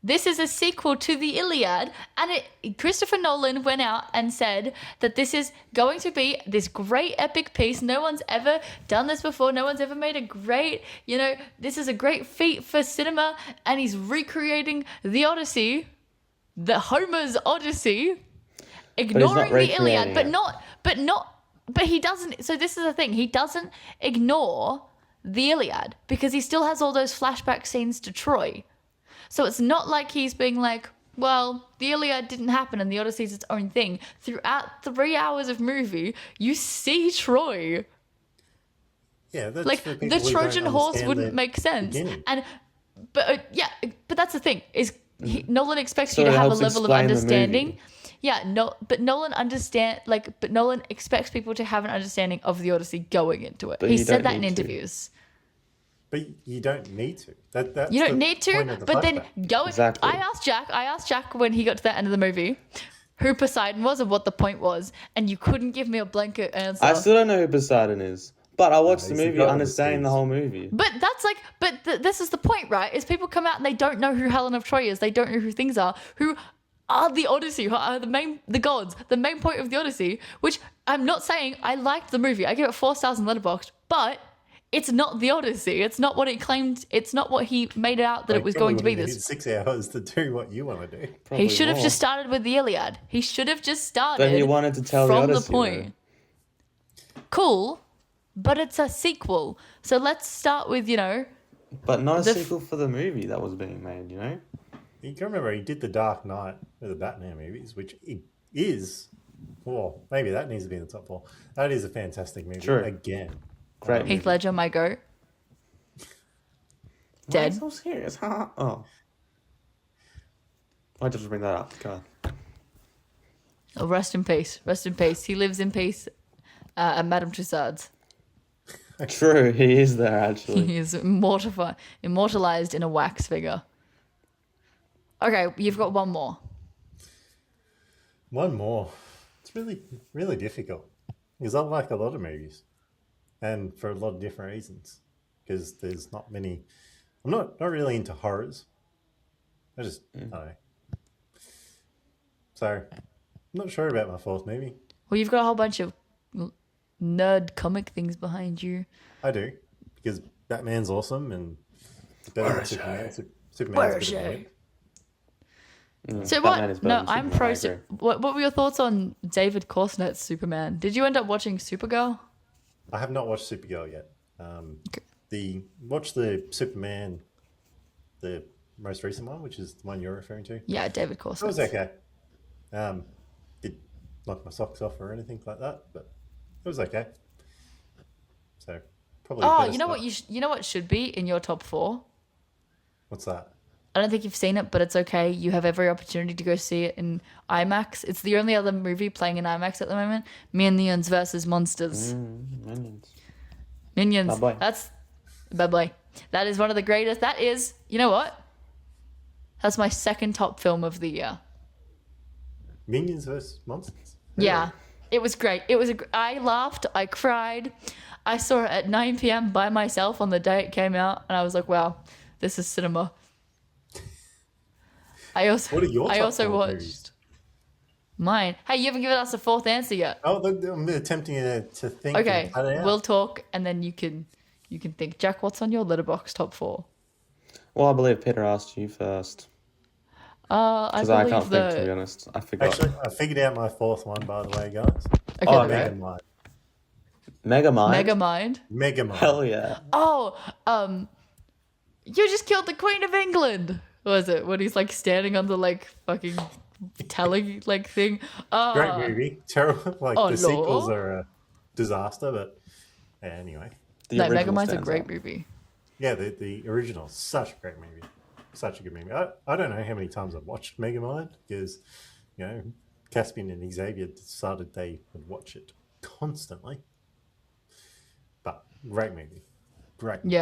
This is a sequel to the Iliad, and Christopher Nolan went out and said that this is going to be this great epic piece. No one's ever done this before. No one's ever made a great, this is a great feat for cinema, and he's recreating the Odyssey, the Homer's Odyssey, ignoring the Iliad, recreating but he doesn't. So this is the thing: he doesn't ignore the Iliad because he still has all those flashback scenes to Troy. So it's not like he's being like, well, the Iliad didn't happen and the Odyssey's its own thing. Throughout 3 hours of movie, you see Troy. Yeah, that's Like for people the who Trojan don't horse understand wouldn't the make sense. beginning. But that's the thing is Nolan expects So you to it have a helps level of explain the understanding. movie. Yeah, but Nolan expects people to have an understanding of the Odyssey going into it. But He you said don't that in need to. interviews. But you don't need to. That's You don't the need to, point of the but then flashback. go. Exactly. I asked Jack when he got to the end of the movie who Poseidon was and what the point was, and you couldn't give me a blanket answer. I still don't know who Poseidon is, but I watched the he's the movie god of the understanding the seas. whole movie. But that's like, this is the point, right? Is people come out and they don't know who Helen of Troy is, they don't know who things are, who are the Odyssey, who are the gods, the main point of the Odyssey. Which I'm not saying I liked the movie. I give it 4 stars in letterboxd, but it's not the Odyssey. It's not what it claimed. It's not what he made it out that it was going to be. Probably This. wouldn't need 6 hours to do what you want to do. Probably He should have more. just started with the Iliad. He should have just started. But he wanted to tell the from Odyssey, the point. Cool, but it's a sequel. So let's start with But not a The sequel for the movie that was being made, You can remember he did the Dark Knight with the Batman movies, which is, well, maybe that needs to be in the top 4. That is a fantastic movie. True. Again. Great Heath Ledger, my goat. Why are you Dead. so serious? Oh. I just bring that up. God. Oh, rest in peace. Rest in peace. He lives in peace at Madame Tussauds. True, he is there actually. He is immortalized in a wax figure. Okay, you've got one more. One more. It's really, really difficult. Because I like a lot of movies. And for a lot of different reasons. Because there's not many... I'm not really into horrors. I don't know. So, I'm not sure about my 4th movie. Well, you've got a whole bunch of nerd comic things behind you. I do. Because Batman's awesome and better than Superman. Superman's Where a bit is of a she? weird. So Batman is what? better No, than I'm Superman, pro. I agree. What were your thoughts on David Korsnet's Superman? Did you end up watching Supergirl? I have not watched Supergirl yet. Watch the Superman the most recent one, which is the one you're referring to. Yeah, David It Corson. was okay. Did knock my socks off or anything like that, but it was okay. So probably. Oh, better you know stuff. what you know what should be in your top 4? What's that? I don't think you've seen it, but it's okay. You have every opportunity to go see it in IMAX. It's the only other movie playing in IMAX at the moment. Minions versus Monsters. Minions. Minions. Bad boy. That's bad boy. That is one of the greatest. That is, you know what? That's my second top film of the year. Minions vs. Monsters. Yeah, it was great. I laughed. I cried. I saw it at 9 p.m. by myself on the day it came out, and I was like, "Wow, this is cinema." What are your top also 4 watched movies? mine. Hey, you haven't given us a fourth answer yet. Oh, I'm attempting to think. Okay, and cut it out. we'll talk, and then you can think. Jack, what's on your letterbox top 4? Well, I believe Peter asked you first. I Because I believe can't think, to be honest. I forgot. Actually, I figured out my 4th one, by the way, guys. Okay, Oh, okay. okay. Megamind. Megamind? Megamind. Hell yeah. Oh, you just killed the Queen of England. What was it? When he's like standing on the like fucking telling like thing. Great movie. Terrible. Like Oh, the sequels no. are a disaster, but anyway. The No, original Megamind's a stands great out. movie. Yeah, the original. Such a great movie. Such a good movie. I don't know how many times I've watched Megamind because, Caspian and Xavier decided they would watch it constantly. But great movie. Great movie.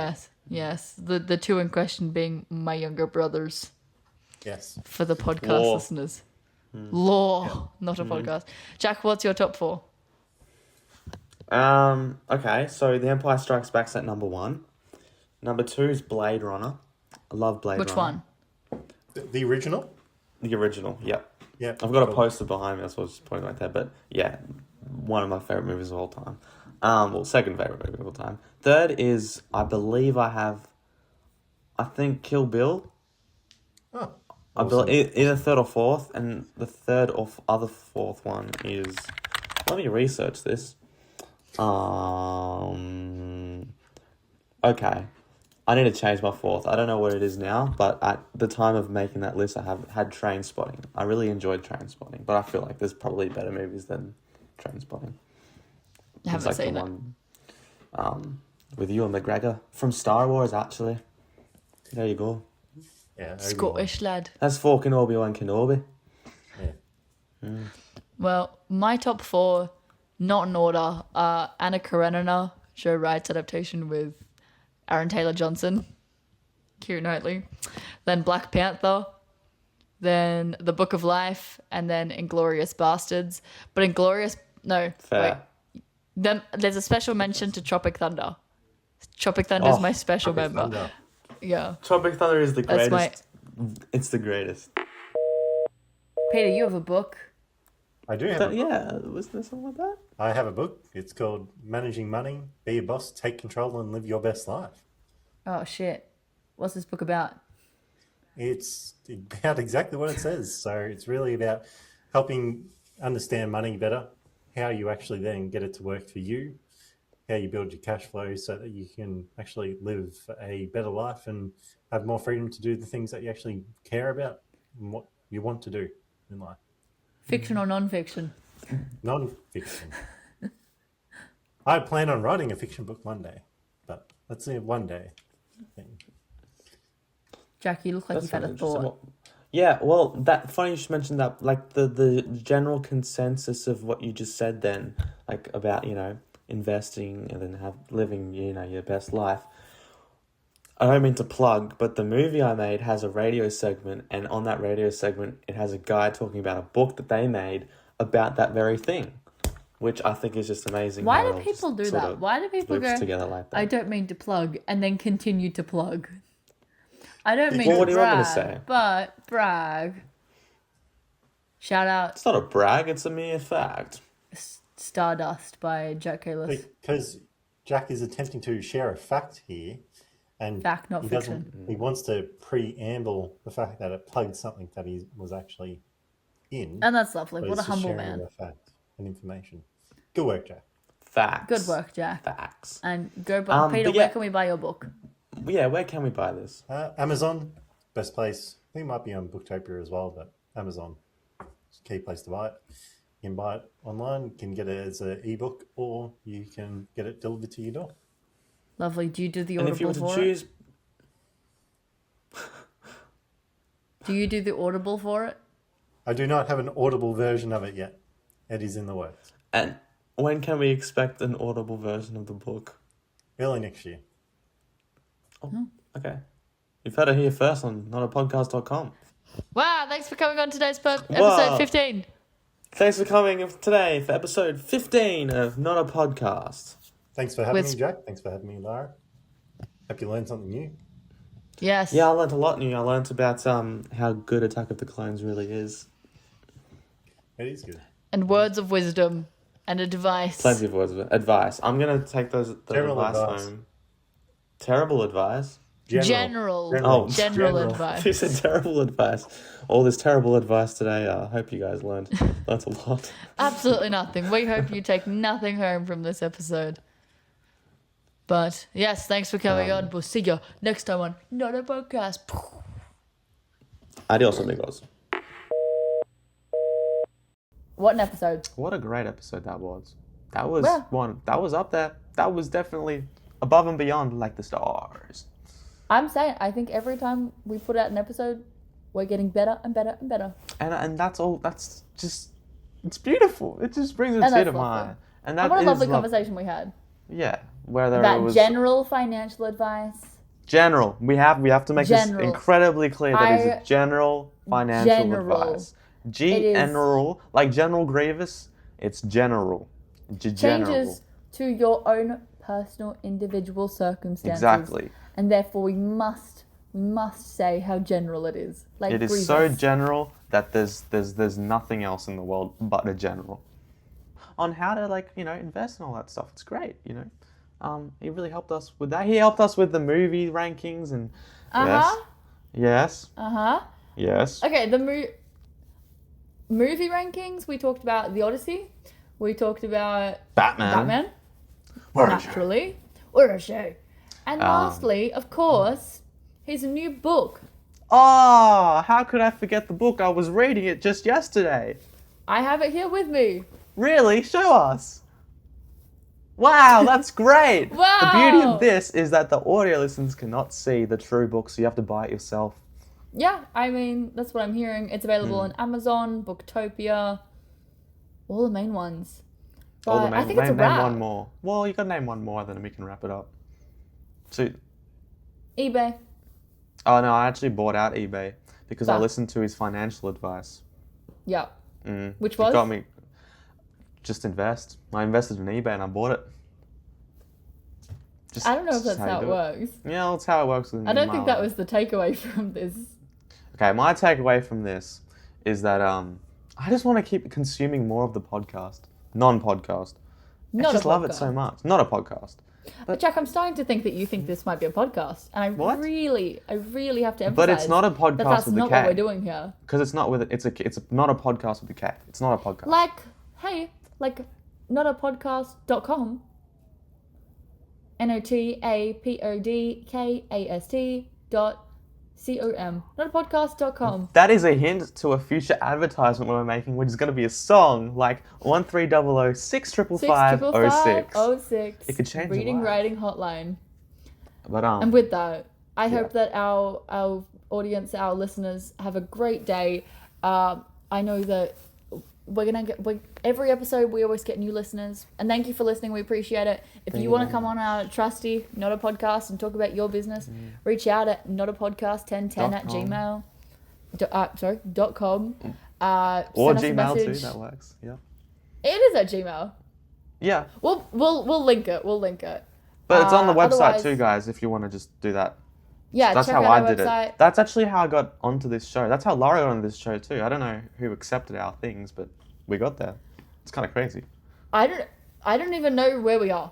Yes. The two in question being my younger brothers Yes. for the podcast Law. listeners. Law, not a podcast. Jack, what's your top 4? Okay, so The Empire Strikes Back's at number 1. Number 2 is Blade Runner. I love Blade Which Runner. one? The original? The original, yep. Yeah. I've got a cool. poster behind me, that's what I was just pointing right there. But yeah, one of my favourite movies of all time. Second favourite movie of all time. Third is, I think Kill Bill. Oh, I believe either third or fourth, and the third or other fourth one is. Let me research this. Okay, I need to change my fourth. I don't know what it is now, but at the time of making that list, I have had Trainspotting. I really enjoyed Trainspotting, but I feel like there's probably better movies than Trainspotting. I haven't It's like seen the it. one, with Ewan McGregor from Star Wars. Actually, there you go. Yeah. Obi-Wan. Scottish lad. That's fucking Obi-Wan Kenobi. Yeah. Well, my top 4, not in order, are Anna Karenina, Joe Wright's adaptation with Aaron Taylor Johnson, Keira Knightley, then Black Panther, then The Book of Life, and then Inglourious Bastards. But Fair. Then there's a special mention to Tropic Thunder. Tropic Thunder is Oh, my special Tropic member. Thunder. Yeah. Tropic Thunder is the That's greatest. It's the greatest. Peter, you have a book. I do have a book. Yeah, was there something like that? I have a book. It's called Managing Money, Be a Boss, Take Control, and Live Your Best Life. Oh, shit. What's this book about? It's about exactly what it says. So it's really about helping understand money better, how you actually then get it to work for you, how you build your cash flow so that you can actually live a better life and have more freedom to do the things that you actually care about and what you want to do in life. Fiction or non-fiction? Non-fiction. I plan on writing a fiction book one day, but let's see, one day thing. Jack, you look like That's you've had a interesting. thought. Well, yeah, well, that funny you should mention that. Like the general consensus of what you just said then, like about investing and then living your best life. I don't mean to plug, but the movie I made has a radio segment, and on that radio segment, it has a guy talking about a book that they made about that very thing, which I think is just amazing. Why how do it people all do sort that? of Why do people loops go, together like that? I don't mean to plug, and then continue to plug? I don't mean Well, to what do you want me to brag, say? but brag. Shout out It's not a brag; it's a mere fact. Stardust by Jack Kalis. Because Jack is attempting to share a fact here, and Fact, not he fiction. doesn't. He wants to preamble the fact that it plugged something that he was actually in. And that's lovely. but What a it's just humble sharing man. the fact and information. Good work, Jack. Facts. Good work, Jack. Facts. And go buy Peter, but where yeah. can we buy your book? Yeah, where can we buy this? Amazon, best place. I think it might be on Booktopia as well, but Amazon is a key place to buy it. You can buy it online, you can get it as an ebook, or you can get it delivered to your door. Lovely. Do you do the And Audible if you were to for choose, it? Do you do the Audible for it? I do not have an Audible version of it yet. It is in the works. and when can we expect an Audible version of the book? Early next year. Oh, okay. You've heard it here first on NotaPodkast.com. Wow, thanks for coming on today's Whoa. episode 15. Thanks for coming today for episode 15 of Not a Podcast. Thanks for having With- me, Jack. Thanks for having me, Lara. Hope you learned something new. Yes. Yeah, I learnt a lot new. I learnt about how good Attack of the Clones really is. It is good. And words of wisdom and advice. Plenty of words of advice. I'm going to take the General advice advice. home. Terrible advice? General Oh, general advice. You said terrible advice. All this terrible advice today. I hope you guys learned a lot. Absolutely nothing. We hope you take nothing home from this episode. But yes, thanks for coming on. We'll see you next time on Not a Podcast. Adios, amigos. What an episode. What a great episode that was. That was Well- one. That was up there. That was definitely above and beyond like the stars. I'm saying, I think every time we put out an episode, we're getting better and better and better. And that's all. That's just. It's beautiful. It just brings a And tear that's to my lovely. eye. And And that what a is lovely lo- conversation we had. Yeah, whether it About was general financial advice. general. We have to make this General. incredibly clear that it's I- a general financial General. advice. It is- General, like General Grievous. It's general. General. Changes to your own personal individual circumstances. Exactly. And therefore we must say how general it is. Like It is Grievous. so general that there's nothing else in the world but a general. On how to invest and all that stuff. It's great, He really helped us with that. He helped us with the movie rankings and yes. Yes. Okay, the movie rankings, we talked about The Odyssey. We talked about Batman. Where is it? Naturally. Where is she? And lastly, of course, his new book. Oh, how could I forget the book? I was reading it just yesterday. I have it here with me. Really? Show us. Wow, that's great. Wow. The beauty of this is that the audio listeners cannot see the true book, so you have to buy it yourself. Yeah, I mean, that's what I'm hearing. It's available on Amazon, Booktopia, all the main ones. But I think it's a name wrap. one more. Well, you got to name one more, then we can wrap it up. So, eBay. oh no, I actually bought out eBay because I Ah. listened to his financial advice. Yeah. Which It was? got me. Just invest. I invested in eBay and I bought it. I don't know if just that's how it you do works. Yeah, that's how it works. I don't think that was the takeaway from this. Okay, my takeaway from this is that I just want to keep consuming more of the podcast, non-podcast. Not I just a love it podcast. so much. Not a podcast. But Jack, I'm starting to think that you think this might be a podcast, and I What? really have to emphasize. But it's not a that podcast that's with a not K. what we're doing here. Because it's not with it. It's not a podcast with a K. It's not a podcast. Notapodcast.com. NOTAPODKAST.com. Notapodcast.com. That is a hint to a future advertisement we're making, which is going to be a song like 1300 655 06. It could change your Reading life. Writing Hotline. But And with that, I hope that our audience, our listeners, have a great day. I know that every episode we always get new listeners, and thank you for listening. We appreciate it. If you want to come on our trusty Not a Podcast and talk about your business, reach out at notapodcast1010@gmail.com. or Send us a Gmail too. message. That works. Yeah. It is at Gmail. Yeah. We'll link it. We'll link it. But it's on the website otherwise- too, guys. If you want to just do that. Yeah, That's check how out I our did website. it. That's actually how I got onto this show. That's how Lara got onto this show too. I don't know who accepted our things, but we got there. It's kind of crazy. I don't even know where we are.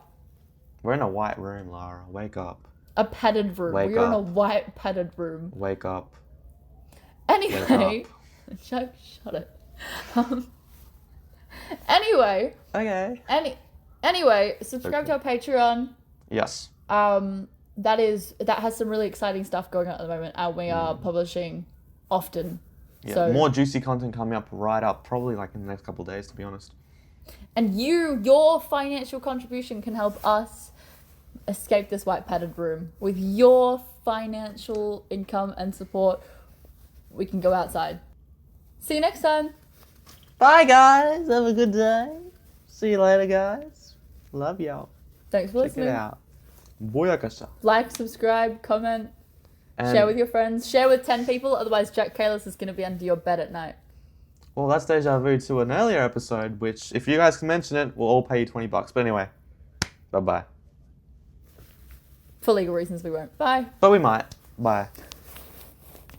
We're in a white room, Lara. Wake up. A padded room. Wake We're in a up. white padded room. Wake up. Anyway, shut it. Anyway, Okay. anyway, subscribe to our Patreon. Yes. that has some really exciting stuff going on at the moment, and we are publishing often. Yeah, So, more juicy content coming up right up, probably like in the next couple of days, to be honest. and your financial contribution can help us escape this white padded room. With your financial income and support, we can go outside. See you next time. Bye, guys. Have a good day. See you later, guys. Love y'all. Thanks for Check listening. it out. Boyakasha. Like, subscribe, comment, And, share with your friends, share with 10 people, otherwise Jack Kalis is going to be under your bed at night. well, that's deja vu to an earlier episode, which, if you guys can mention it, we'll all pay you $20. But anyway, bye-bye. For legal reasons, we won't. Bye. But we might. Bye.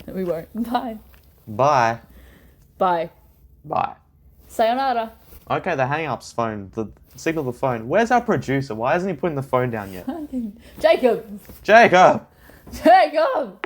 We won't. Bye. Bye. Bye. Bye. Sayonara. Okay, the hang-up's phone. The signal the phone. Where's our producer? Why hasn't he putting the phone down yet? Jacob. Jacob! Jacob.